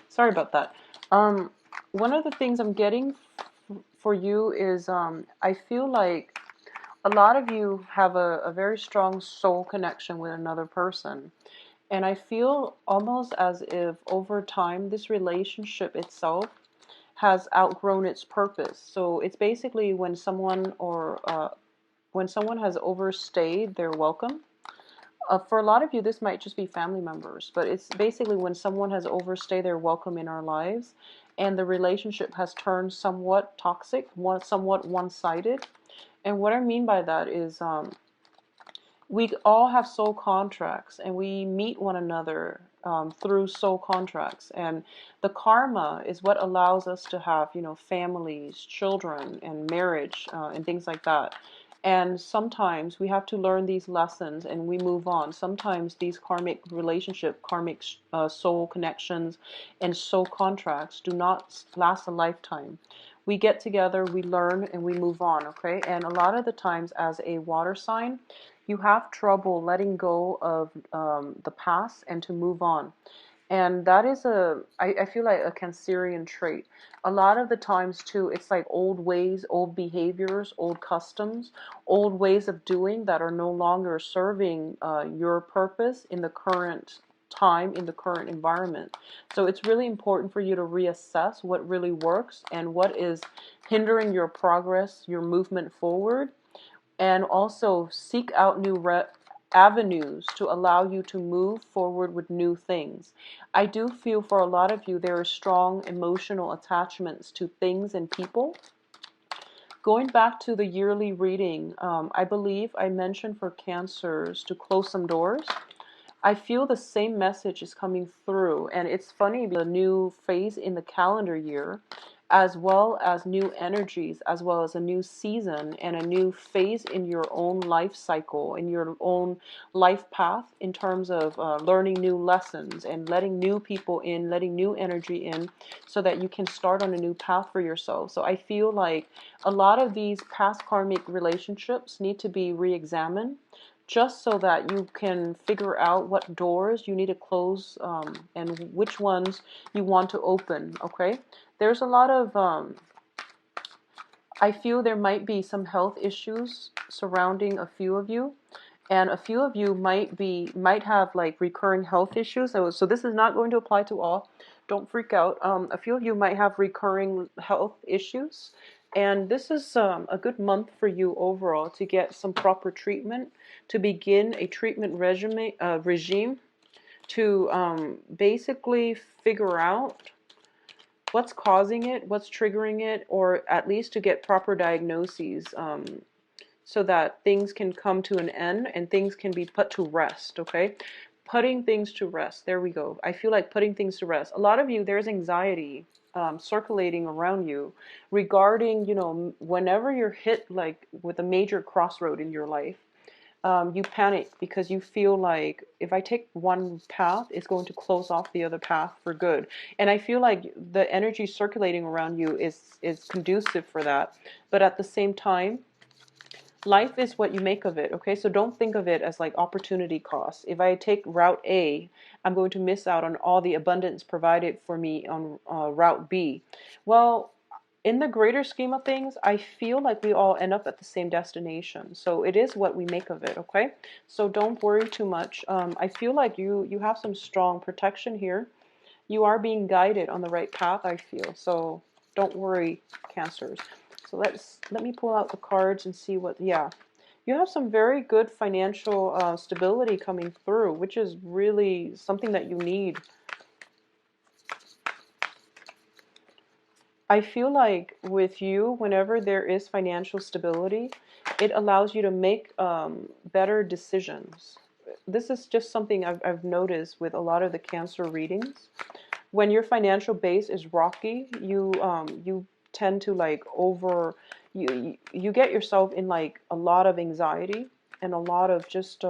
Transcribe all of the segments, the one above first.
Sorry about that. Um, One of the things I'm getting for you is I feel like a lot of you have a very strong soul connection with another person. And I feel almost as if over time this relationship itself has outgrown its purpose. So it's basically when someone has overstayed their welcome. For a lot of you, this might just be family members, but it's basically when someone has overstayed their welcome in our lives and the relationship has turned somewhat toxic, somewhat one-sided. And what I mean by that is we all have soul contracts and we meet one another through soul contracts. And the karma is what allows us to have, families, children, and marriage and things like that. And sometimes we have to learn these lessons and we move on. Sometimes these karmic soul connections and soul contracts do not last a lifetime. We get together, we learn, and we move on, okay? And a lot of the times as a water sign, you have trouble letting go of the past and to move on. And that is I feel like a Cancerian trait. A lot of the times too, it's like old ways, old behaviors, old customs, old ways of doing that are no longer serving your purpose in the current time, in the current environment. So it's really important for you to reassess what really works and what is hindering your progress, your movement forward, and also seek out new avenues to allow you to move forward with new things. I do feel for a lot of you there are strong emotional attachments to things and people. Going back to the yearly reading, I believe I mentioned for Cancers to close some doors. I feel the same message is coming through, and it's funny, the new phase in the calendar year, as well as new energies, as well as a new season and a new phase in your own life cycle, in your own life path, in terms of learning new lessons and letting new people in, letting new energy in, so that you can start on a new path for yourself. So I feel like a lot of these past karmic relationships need to be re-examined, just so that you can figure out what doors you need to close and which ones you want to open, okay? There's a lot of, I feel there might be some health issues surrounding a few of you. And a few of you might have like recurring health issues. So this is not going to apply to all. Don't freak out. A few of you might have recurring health issues. And this is a good month for you overall to get some proper treatment, to begin a treatment regime to basically figure out what's causing it, what's triggering it, or at least to get proper diagnoses so that things can come to an end and things can be put to rest, okay? Putting things to rest. There we go. I feel like putting things to rest. A lot of you, there's anxiety circulating around you regarding, whenever you're hit like with a major crossroad in your life. You panic because you feel like if I take one path, it's going to close off the other path for good. And I feel like the energy circulating around you is conducive for that. But at the same time, life is what you make of it, okay? So don't think of it as like opportunity cost. If I take route A, I'm going to miss out on all the abundance provided for me on route B. Well, in the greater scheme of things, I feel like we all end up at the same destination. So it is what we make of it, okay? So don't worry too much. I feel like you have some strong protection here. You are being guided on the right path, I feel. So don't worry, Cancers. So let me pull out the cards and see what, yeah. You have some very good financial stability coming through, which is really something that you need. I feel like with you, whenever there is financial stability, it allows you to make better decisions. This is just something I've noticed with a lot of the Cancer readings. When your financial base is rocky, you tend to like you get yourself in like a lot of anxiety and a lot of just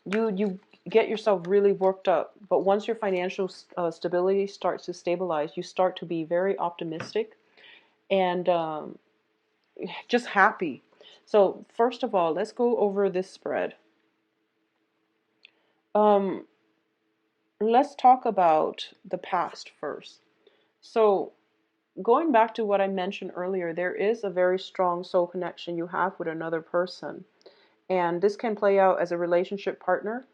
you get yourself really worked up. But once your financial stability starts to stabilize, you start to be very optimistic and just happy. So first of all, let's go over this spread. Um, let's talk about the past first. So, going back to what I mentioned earlier, there is a very strong soul connection you have with another person. And this can play out as a relationship partner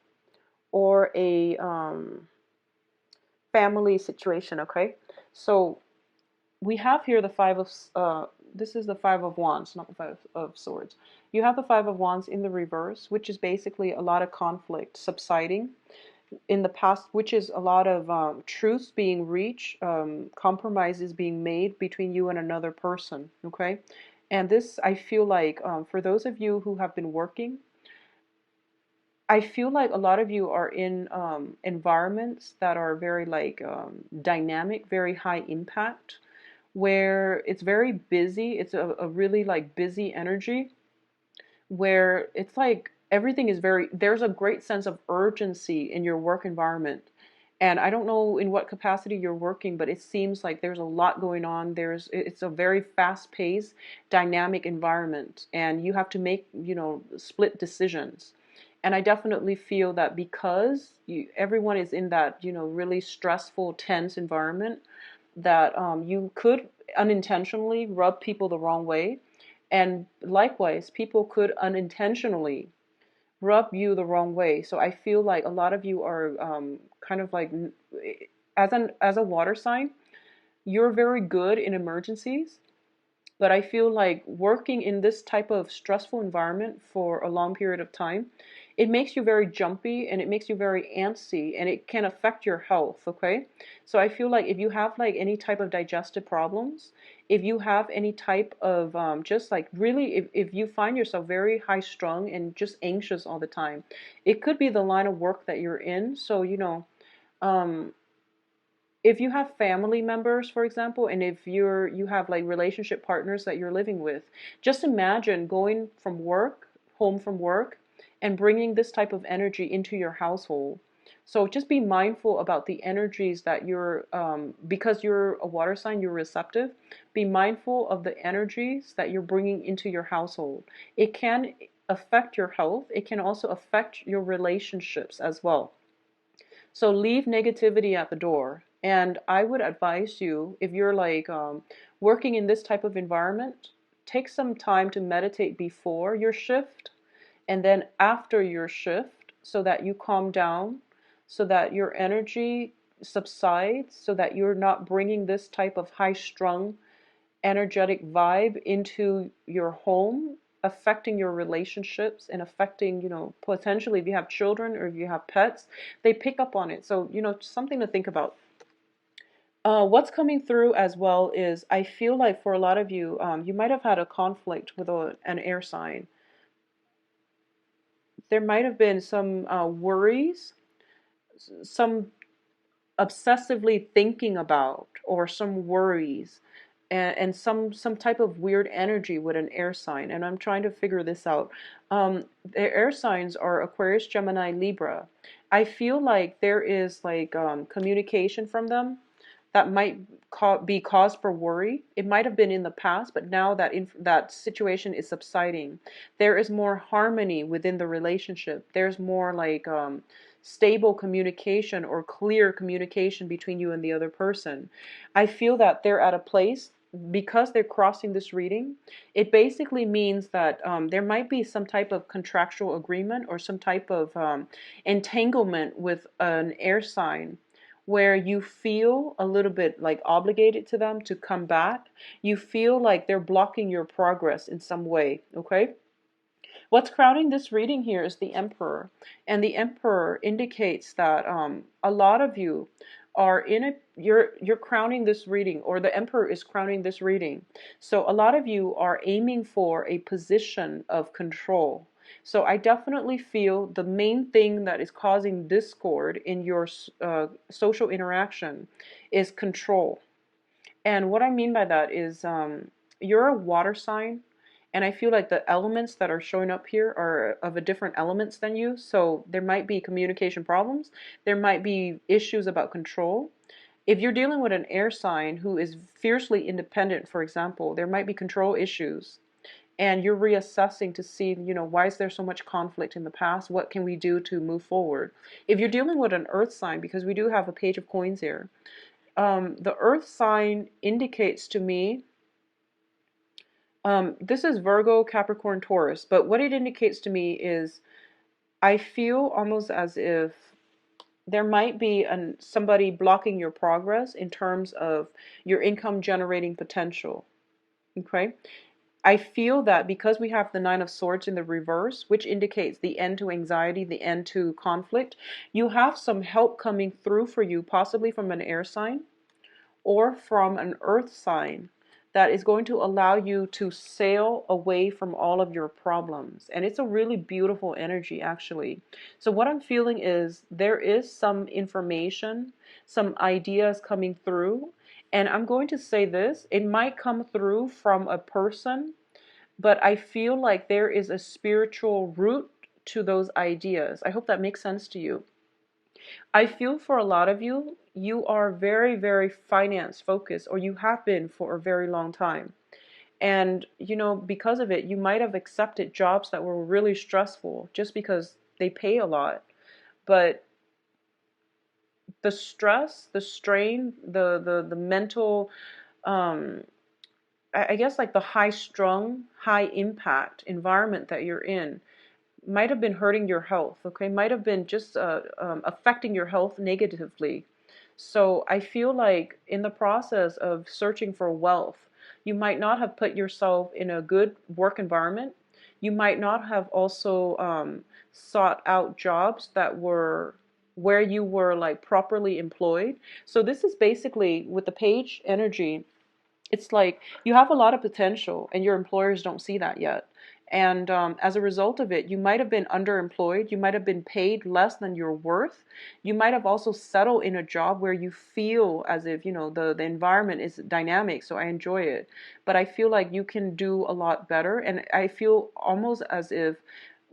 or a family situation, okay? So, we have here the this is the Five of Wands, not the Five of Swords. You have the Five of Wands in the reverse, which is basically a lot of conflict subsiding in the past, which is a lot of truths being reached, compromises being made between you and another person, okay? And this, I feel like, for those of you who have been working, I feel like a lot of you are in environments that are very like dynamic, very high impact, where it's very busy. It's a really like busy energy where it's like everything is very, there's a great sense of urgency in your work environment. And I don't know in what capacity you're working, but it seems like there's a lot going on. It's a very fast paced, dynamic environment, and you have to make, split decisions. And I definitely feel that because everyone is in that, really stressful, tense environment, that you could unintentionally rub people the wrong way. And likewise, people could unintentionally rub you the wrong way. So I feel like a lot of you are kind of like, as a water sign, you're very good in emergencies. But I feel like working in this type of stressful environment for a long period of time, it makes you very jumpy and it makes you very antsy and it can affect your health, okay? So I feel like if you have like any type of digestive problems, if you have any type of just like really, if you find yourself very high strung and just anxious all the time, it could be the line of work that you're in. So, um, if you have family members, for example, and if you have like relationship partners that you're living with, just imagine going from work, home from work, and bringing this type of energy into your household. So just be mindful about the energies that because you're a water sign, you're receptive. Be mindful of the energies that you're bringing into your household. It can affect your health. It can also affect your relationships as well. So leave negativity at the door. And I would advise you, if you're like working in this type of environment, take some time to meditate before your shift and then after your shift so that you calm down, so that your energy subsides, so that you're not bringing this type of high strung energetic vibe into your home, affecting your relationships and affecting, potentially if you have children or if you have pets, they pick up on it. So, something to think about. What's coming through as well is I feel like for a lot of you, you might have had a conflict with an air sign. There might have been some worries, some obsessively thinking about, or some worries, and some type of weird energy with an air sign. And I'm trying to figure this out. The air signs are Aquarius, Gemini, Libra. I feel like there is like communication from them that might be cause for worry. It might have been in the past, but now that that situation is subsiding, there is more harmony within the relationship. There's more like stable communication or clear communication between you and the other person. I feel that they're at a place, because they're crossing this reading, it basically means that there might be some type of contractual agreement or some type of entanglement with an air sign where you feel a little bit like obligated to them to come back. You feel like they're blocking your progress in some way, okay? What's crowning this reading here is the Emperor. And the Emperor indicates that a lot of you are in a, you're crowning this reading, or the Emperor is crowning this reading. So a lot of you are aiming for a position of control. So I definitely feel the main thing that is causing discord in your social interaction is control. And what I mean by that is you're a water sign, and I feel like the elements that are showing up here are of a different elements than you. So there might be communication problems. There might be issues about control. If you're dealing with an air sign who is fiercely independent, for example, there might be control issues. and you're reassessing to see, why is there so much conflict in the past? What can we do to move forward? If you're dealing with an earth sign, because we do have a page of coins here, the earth sign indicates to me, this is Virgo, Capricorn, Taurus, but what it indicates to me is I feel almost as if there might be somebody blocking your progress in terms of your income generating potential. Okay? I feel that because we have the Nine of Swords in the reverse, which indicates the end to anxiety, the end to conflict, you have some help coming through for you, possibly from an air sign or from an earth sign, that is going to allow you to sail away from all of your problems. And it's a really beautiful energy, actually. So what I'm feeling is there is some information, some ideas coming through. And I'm going to say this, it might come through from a person, but I feel like there is a spiritual root to those ideas. I hope that makes sense to you. I feel for a lot of you, you are very, very finance focused, or you have been for a very long time. And, because of it, you might have accepted jobs that were really stressful just because they pay a lot. But the stress, the strain, the mental, I guess like the high strung, high impact environment that you're in might have been hurting your health, okay? Might have been just affecting your health negatively. So I feel like in the process of searching for wealth, you might not have put yourself in a good work environment. You might not have also sought out jobs that were where you were like properly employed. So this is basically with the page energy, it's like you have a lot of potential and your employers don't see that yet. And as a result of it, you might have been underemployed. You might have been paid less than your worth. You might have also settled in a job where you feel as if, the environment is dynamic, so I enjoy it. But I feel like you can do a lot better. And I feel almost as if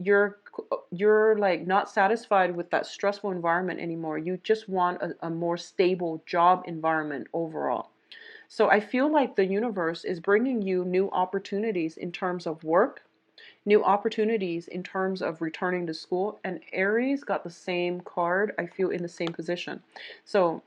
you're like not satisfied with that stressful environment anymore. You just want a more stable job environment overall. So I feel like the universe is bringing you new opportunities in terms of work, new opportunities in terms of returning to school. And Aries got the same card, I feel, in the same position. So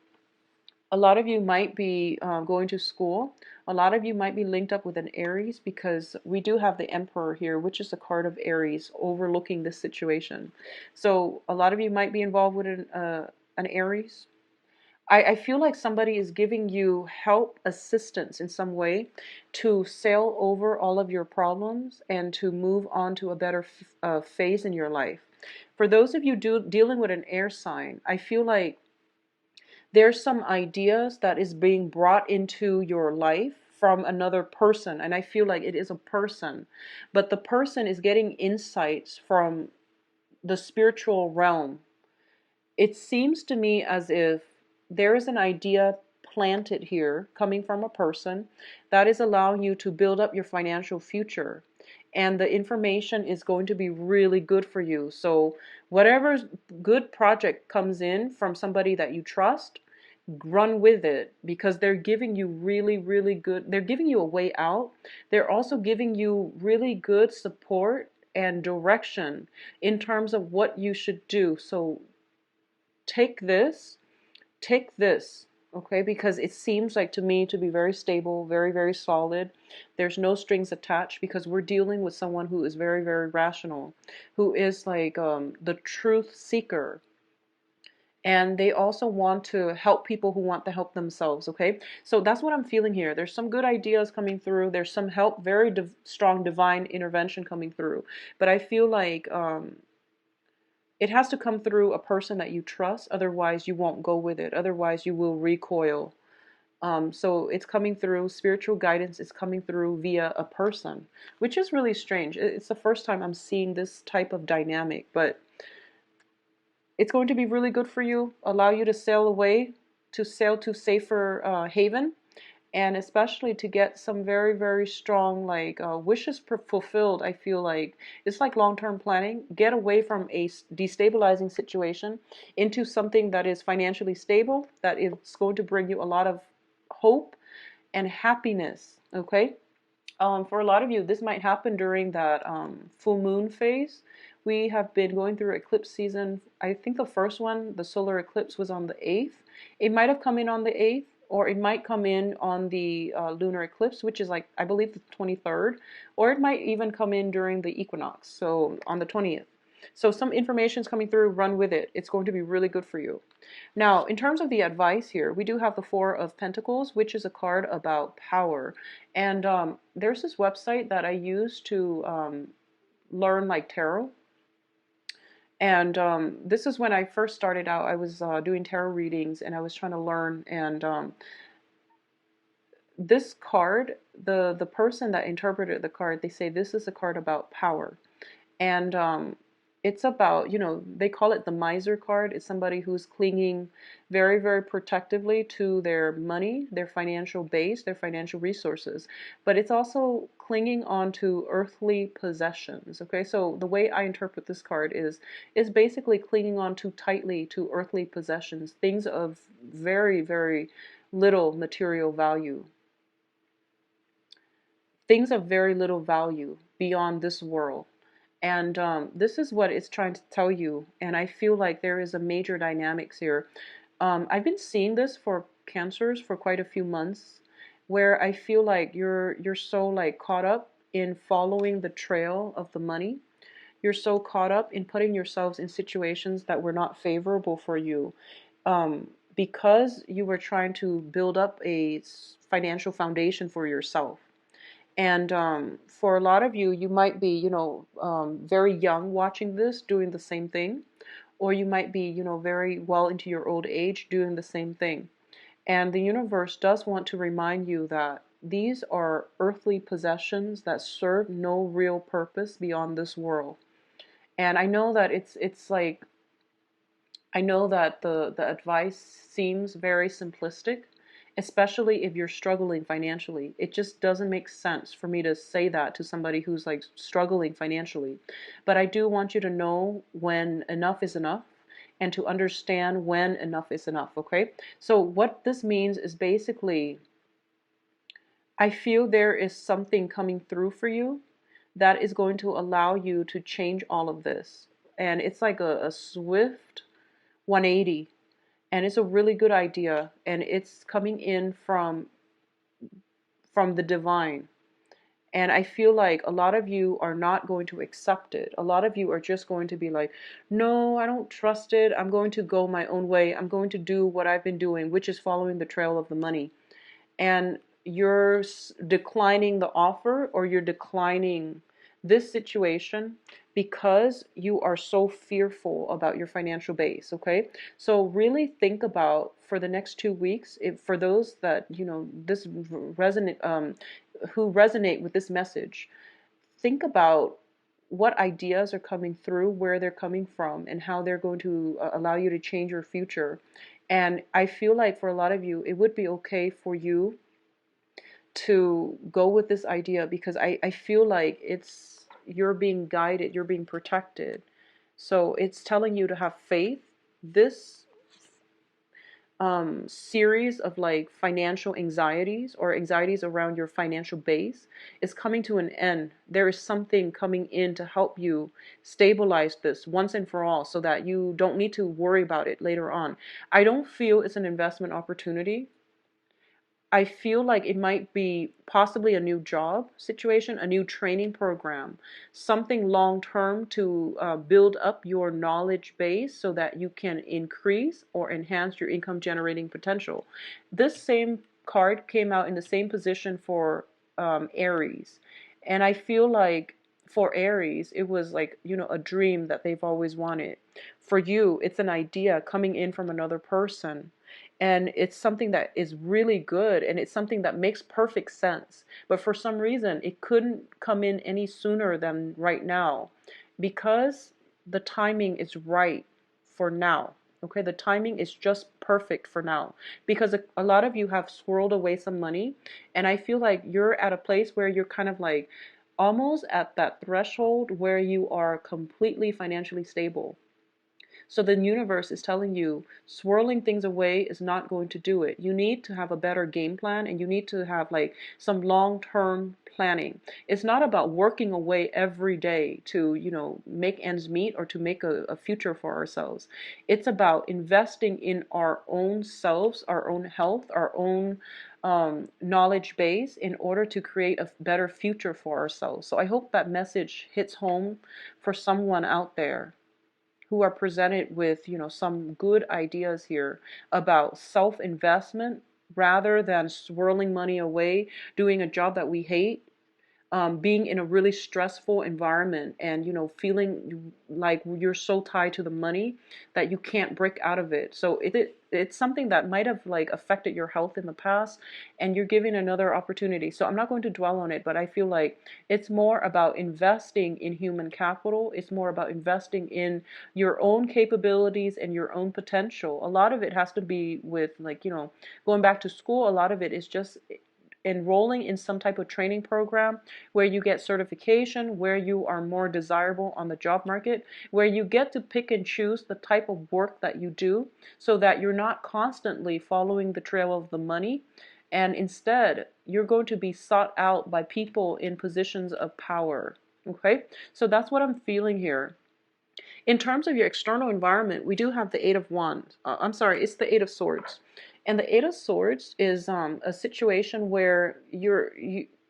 a lot of you might be going to school. A lot of you might be linked up with an Aries, because we do have the Emperor here, which is a card of Aries overlooking this situation. So a lot of you might be involved with an Aries. I feel like somebody is giving you help, assistance in some way to sail over all of your problems and to move on to a better phase in your life. For those of you dealing with an air sign, I feel like there's some ideas that is being brought into your life from another person. And I feel like it is a person, but the person is getting insights from the spiritual realm. It seems to me as if there is an idea planted here coming from a person that is allowing you to build up your financial future. And the information is going to be really good for you. So whatever good project comes in from somebody that you trust, run with it, because they're giving you really, really good, they're giving you a way out. They're also giving you really good support and direction in terms of what you should do. So take this, okay, because it seems like to me to be very stable, very, very solid. There's no strings attached, because we're dealing with someone who is very, very rational, who is like the truth seeker. And they also want to help people who want to help themselves, okay? So that's what I'm feeling here. There's some good ideas coming through. There's some help, very strong divine intervention coming through. But I feel like it has to come through a person that you trust. Otherwise, you won't go with it. Otherwise, you will recoil. So it's coming through, spiritual guidance is coming through via a person, which is really strange. It's the first time I'm seeing this type of dynamic, but it's going to be really good for you, allow you to sail away, to sail to safer haven, and especially to get some very, very strong wishes fulfilled. I feel like it's like long-term planning. Get away from a destabilizing situation into something that is financially stable, that is going to bring you a lot of hope and happiness, okay? For a lot of you, this might happen during that full moon phase. We have been going through eclipse season. I think the first one, the solar eclipse, was on the 8th. It might have come in on the 8th, or it might come in on the lunar eclipse, which is like, I believe, the 23rd, or it might even come in during the equinox, so on the 20th. So some information is coming through, run with it. It's going to be really good for you. Now, in terms of the advice here, we do have the Four of Pentacles, which is a card about power. And there's this website that I use to learn like tarot. And this is when I first started out. I was doing tarot readings and I was trying to learn. And this card, the person that interpreted the card, they say this is a card about power. And it's about, they call it the miser card. It's somebody who's clinging very, very protectively to their money, their financial base, their financial resources. But it's also clinging on to earthly possessions. Okay, so the way I interpret this card is basically clinging on too tightly to earthly possessions, things of very, very little material value. Things of very little value beyond this world. And this is what it's trying to tell you. And I feel like there is a major dynamics here. I've been seeing this for Cancers for quite a few months, where I feel like you're so like caught up in following the trail of the money. You're so caught up in putting yourselves in situations that were not favorable for you, because you were trying to build up a financial foundation for yourself. And for a lot of you, you might be, very young watching this, doing the same thing. Or you might be, very well into your old age doing the same thing. And the universe does want to remind you that these are earthly possessions that serve no real purpose beyond this world. And I know that it's like, I know that the advice seems very simplistic, especially if you're struggling financially. It just doesn't make sense for me to say that to somebody who's like struggling financially. But I do want you to know when enough is enough and to understand when enough is enough, okay? So what this means is basically, I feel there is something coming through for you that is going to allow you to change all of this. And it's like a swift 180, and it's a really good idea, and it's coming in from the divine. And I feel like a lot of you are not going to accept it. A lot of you are just going to be like, no, I don't trust it. I'm going to go my own way. I'm going to do what I've been doing, which is following the trail of the money. And you're declining the offer, or you're declining this situation because you are so fearful about your financial base, okay? So really think about, for the next 2 weeks, for those that, this resonate, who resonate with this message, think about what ideas are coming through, where they're coming from, and how they're going to allow you to change your future. And I feel like for a lot of you, it would be okay for you to go with this idea, because I feel like you're being guided, you're being protected. So it's telling you to have faith. This series of like financial anxieties or anxieties around your financial base is coming to an end. There is something coming in to help you stabilize this once and for all, so that you don't need to worry about it later on. I don't feel it's an investment opportunity. I feel like it might be possibly a new job situation, a new training program, something long term to build up your knowledge base so that you can increase or enhance your income generating potential. This same card came out in the same position for Aries. And I feel like for Aries, it was like, a dream that they've always wanted. For you, it's an idea coming in from another person. And it's something that is really good, and it's something that makes perfect sense. But for some reason, it couldn't come in any sooner than right now, because the timing is right for now. Okay, the timing is just perfect for now, because a lot of you have swirled away some money, and I feel like you're at a place where you're kind of like almost at that threshold where you are completely financially stable. So the universe is telling you swirling things away is not going to do it. You need to have a better game plan, and you need to have like some long-term planning. It's not about working away every day to, make ends meet or to make a future for ourselves. It's about investing in our own selves, our own health, our own knowledge base in order to create a better future for ourselves. So I hope that message hits home for someone out there who are presented with, some good ideas here about self-investment rather than swirling money away, doing a job that we hate, being in a really stressful environment, and feeling like you're so tied to the money that you can't break out of it. So it's something that might have like affected your health in the past, and you're giving another opportunity. So I'm not going to dwell on it, but I feel like it's more about investing in human capital. It's more about investing in your own capabilities and your own potential. A lot of it has to be with like, going back to school. A lot of it is just enrolling in some type of training program where you get certification, where you are more desirable on the job market, where you get to pick and choose the type of work that you do so that you're not constantly following the trail of the money, and instead you're going to be sought out by people in positions of power. Okay, so that's what I'm feeling here. In terms of your external environment, we do have the Eight of Wands. I'm sorry, it's the Eight of Swords. And the Eight of Swords is a situation where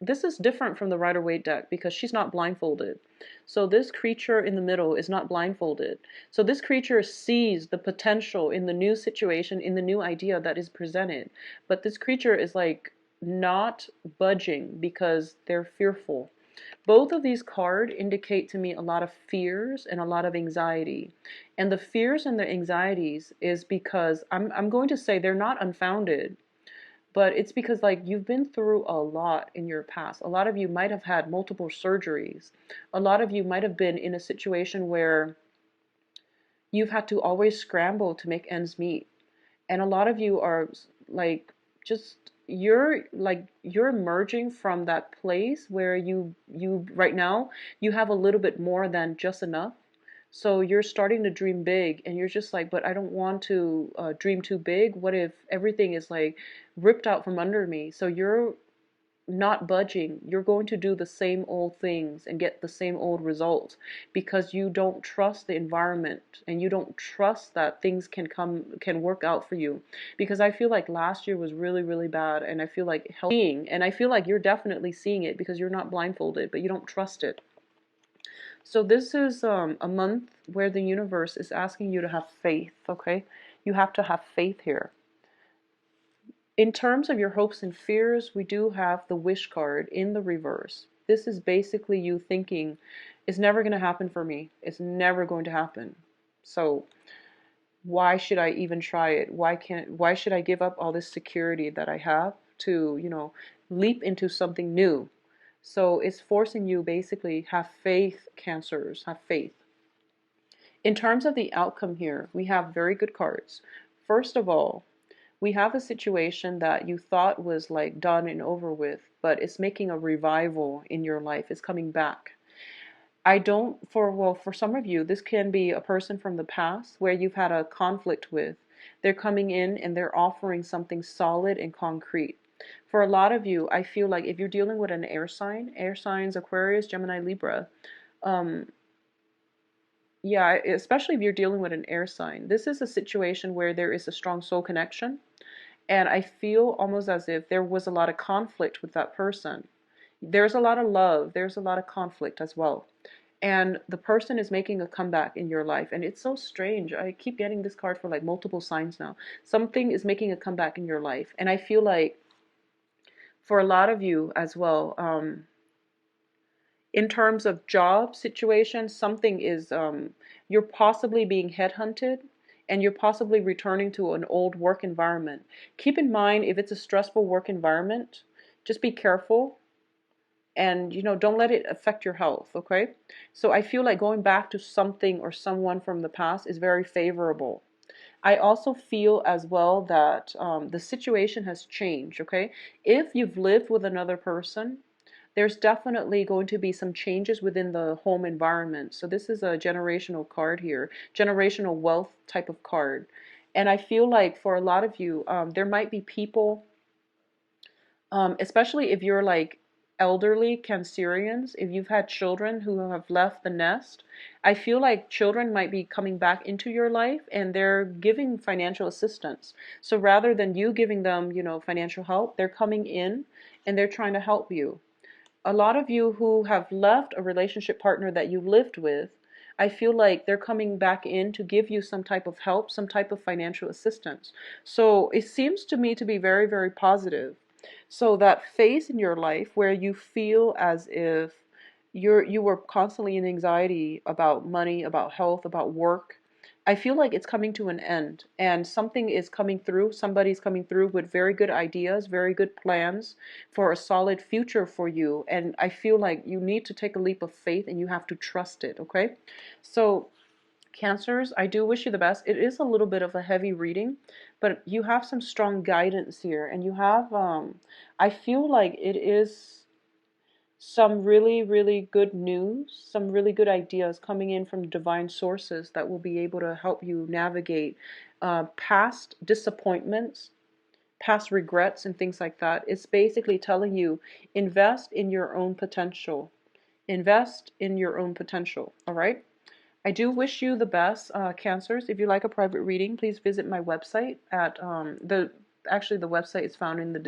this is different from the Rider-Waite deck because she's not blindfolded. So this creature in the middle is not blindfolded. So this creature sees the potential in the new situation, in the new idea that is presented. But this creature is like not budging because they're fearful. Both of these cards indicate to me a lot of fears and a lot of anxiety. And the fears and the anxieties is because I'm going to say they're not unfounded, but it's because like you've been through a lot in your past. A lot of you might have had multiple surgeries. A lot of you might have been in a situation where you've had to always scramble to make ends meet. And a lot of you are like just you're emerging from that place where you right now you have a little bit more than just enough. So you're starting to dream big, and you're just like, but I don't want to dream too big. What if everything is like ripped out from under me? So you're not budging. You're going to do the same old things and get the same old results because you don't trust the environment, and you don't trust that things can work out for you. Because I feel like last year was really, really bad, and I feel like and I feel like you're definitely seeing it because you're not blindfolded, but you don't trust it. So this is a month where the universe is asking you to have faith, okay? You have to have faith here. In terms of your hopes and fears, we do have the wish card in the reverse. This is basically you thinking, it's never going to happen for me. It's never going to happen. So why should I even try it? Why should I give up all this security that I have to, leap into something new? So it's forcing you basically have faith, Cancers, have faith. In terms of the outcome here, we have very good cards. First of all, we have a situation that you thought was like done and over with, but it's making a revival in your life. It's coming back. For some of you, this can be a person from the past where you've had a conflict with. They're coming in and they're offering something solid and concrete. For a lot of you, I feel like if you're dealing with an air signs, Aquarius, Gemini, Libra, yeah, especially if you're dealing with an air sign, this is a situation where there is a strong soul connection. And I feel almost as if there was a lot of conflict with that person. There's a lot of love. There's a lot of conflict as well. And the person is making a comeback in your life. And it's so strange. I keep getting this card for like multiple signs now. Something is making a comeback in your life. And I feel like for a lot of you as well, in terms of job situation, something is, you're possibly being headhunted, and you're possibly returning to an old work environment. Keep in mind, if it's a stressful work environment, just be careful, and don't let it affect your health, okay? So I feel like going back to something or someone from the past is very favorable. I also feel as well that the situation has changed, okay? If you've lived with another person, there's definitely going to be some changes within the home environment. So this is a generational card here, generational wealth type of card. And I feel like for a lot of you, there might be people, especially if you're like elderly Cancerians, if you've had children who have left the nest, I feel like children might be coming back into your life and they're giving financial assistance. So rather than you giving them, financial help, they're coming in and they're trying to help you. A lot of you who have left a relationship partner that you lived with, I feel like they're coming back in to give you some type of help, some type of financial assistance. So it seems to me to be very, very positive. So that phase in your life where you feel as if you were constantly in anxiety about money, about health, about work, I feel like it's coming to an end, and something is coming through. Somebody's coming through with very good ideas, very good plans for a solid future for you. And I feel like you need to take a leap of faith and you have to trust it, okay? So Cancers, I do wish you the best. It is a little bit of a heavy reading, but you have some strong guidance here, and you have, I feel like it is some really, really good news, some really good ideas coming in from divine sources that will be able to help you navigate past disappointments, past regrets, and things like that. It's basically telling you, invest in your own potential. Invest in your own potential, all right? I do wish you the best, Cancers. If you like a private reading, please visit my website at actually the website is found in the